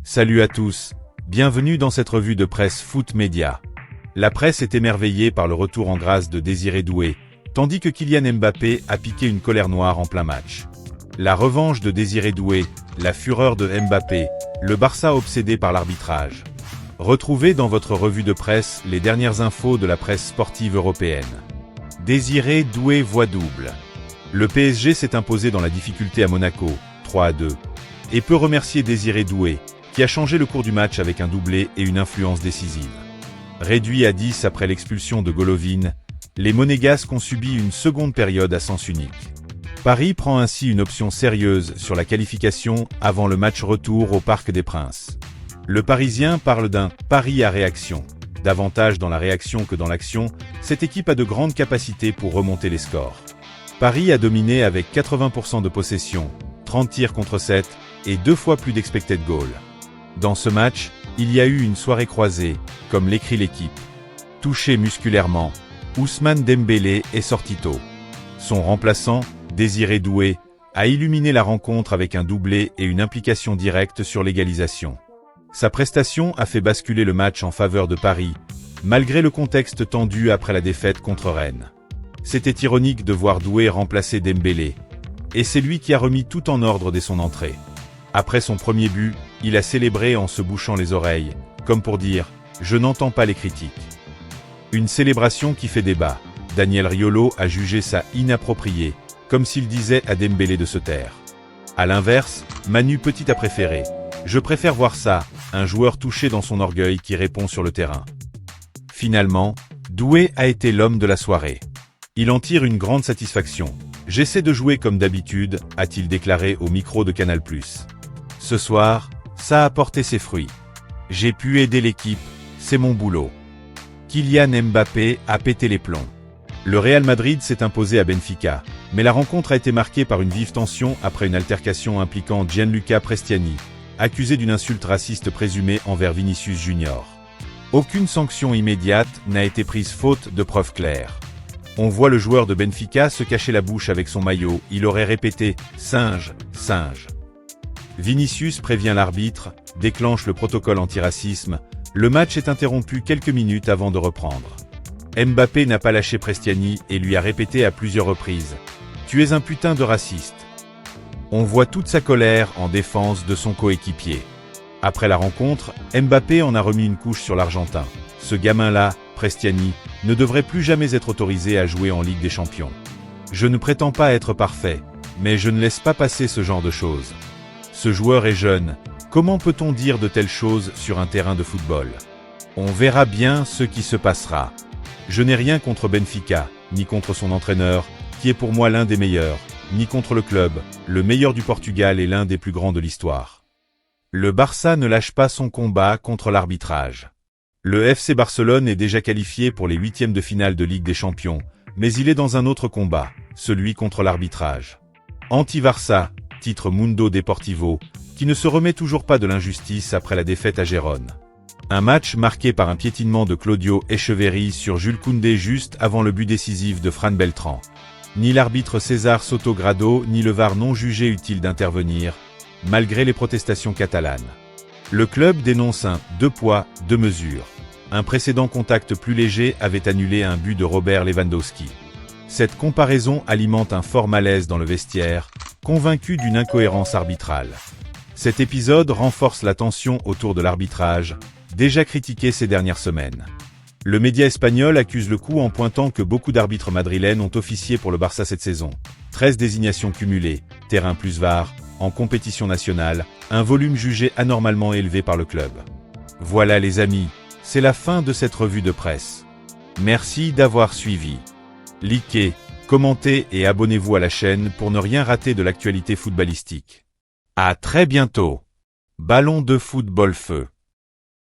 Salut à tous, bienvenue dans cette revue de presse Foot Média. La presse est émerveillée par le retour en grâce de Désiré Doué, tandis que Kylian Mbappé a piqué une colère noire en plein match. La revanche de Désiré Doué, la fureur de Mbappé, le Barça obsédé par l'arbitrage. Retrouvez dans votre revue de presse les dernières infos de la presse sportive européenne. Désiré Doué voit double. Le PSG s'est imposé dans la difficulté à Monaco, 3-2, et peut remercier Désiré Doué, qui a changé le cours du match avec un doublé et une influence décisive. Réduit à 10 après l'expulsion de Golovin, les Monégasques ont subi une seconde période à sens unique. Paris prend ainsi une option sérieuse sur la qualification avant le match retour au Parc des Princes. Le Parisien parle d'un « pari à réaction ». Davantage dans la réaction que dans l'action, cette équipe a de grandes capacités pour remonter les scores. Paris a dominé avec 80% de possession, 30 tirs contre 7 et 2 fois plus d'expected goal. Dans ce match, il y a eu une soirée croisée, comme l'écrit l'équipe. Touché musculairement, Ousmane Dembélé est sorti tôt. Son remplaçant, Désiré Doué, a illuminé la rencontre avec un doublé et une implication directe sur l'égalisation. Sa prestation a fait basculer le match en faveur de Paris, malgré le contexte tendu après la défaite contre Rennes. C'était ironique de voir Doué remplacer Dembélé, et c'est lui qui a remis tout en ordre dès son entrée. Après son premier but, il a célébré en se bouchant les oreilles, comme pour dire « Je n'entends pas les critiques ». Une célébration qui fait débat. Daniel Riolo a jugé ça inapproprié, comme s'il disait à Dembélé de se taire. A l'inverse, Manu Petit a préféré « Je préfère voir ça », un joueur touché dans son orgueil qui répond sur le terrain. Finalement, Doué a été l'homme de la soirée. Il en tire une grande satisfaction. « J'essaie de jouer comme d'habitude », a-t-il déclaré au micro de Canal+. Ce soir, ça a porté ses fruits. J'ai pu aider l'équipe, c'est mon boulot. Kylian Mbappé a pété les plombs. Le Real Madrid s'est imposé à Benfica, mais la rencontre a été marquée par une vive tension après une altercation impliquant Gianluca Prestiani, accusé d'une insulte raciste présumée envers Vinicius Junior. Aucune sanction immédiate n'a été prise faute de preuves claires. On voit le joueur de Benfica se cacher la bouche avec son maillot, il aurait répété « singe, singe ». Vinicius prévient l'arbitre, déclenche le protocole antiracisme, le match est interrompu quelques minutes avant de reprendre. Mbappé n'a pas lâché Prestiani et lui a répété à plusieurs reprises « Tu es un putain de raciste ». On voit toute sa colère en défense de son coéquipier. Après la rencontre, Mbappé en a remis une couche sur l'Argentin. Ce gamin-là, Prestiani, ne devrait plus jamais être autorisé à jouer en Ligue des Champions. Je ne prétends pas être parfait, mais je ne laisse pas passer ce genre de choses. Ce joueur est jeune, comment peut-on dire de telles choses sur un terrain de football? On verra bien ce qui se passera. Je n'ai rien contre Benfica, ni contre son entraîneur, qui est pour moi l'un des meilleurs, ni contre le club, le meilleur du Portugal et l'un des plus grands de l'histoire. Le Barça ne lâche pas son combat contre l'arbitrage. Le FC Barcelone est déjà qualifié pour les huitièmes de finale de Ligue des Champions, mais il est dans un autre combat, celui contre l'arbitrage. Anti-Barça, titre Mundo Deportivo, qui ne se remet toujours pas de l'injustice après la défaite à Gérone. Un match marqué par un piétinement de Claudio Echeverri sur Jules Koundé juste avant le but décisif de Fran Beltrán. Ni l'arbitre César Soto-Grado ni le VAR n'ont jugé utile d'intervenir, malgré les protestations catalanes. Le club dénonce un « deux poids, deux mesures ». Un précédent contact plus léger avait annulé un but de Robert Lewandowski. Cette comparaison alimente un fort malaise dans le vestiaire, convaincu d'une incohérence arbitrale. Cet épisode renforce la tension autour de l'arbitrage, déjà critiqué ces dernières semaines. Le média espagnol accuse le coup en pointant que beaucoup d'arbitres madrilènes ont officié pour le Barça cette saison. 13 désignations cumulées, terrain plus VAR, en compétition nationale, un volume jugé anormalement élevé par le club. Voilà les amis, c'est la fin de cette revue de presse. Merci d'avoir suivi. Likez, commentez et abonnez-vous à la chaîne pour ne rien rater de l'actualité footballistique. À très bientôt. Ballon de football feu.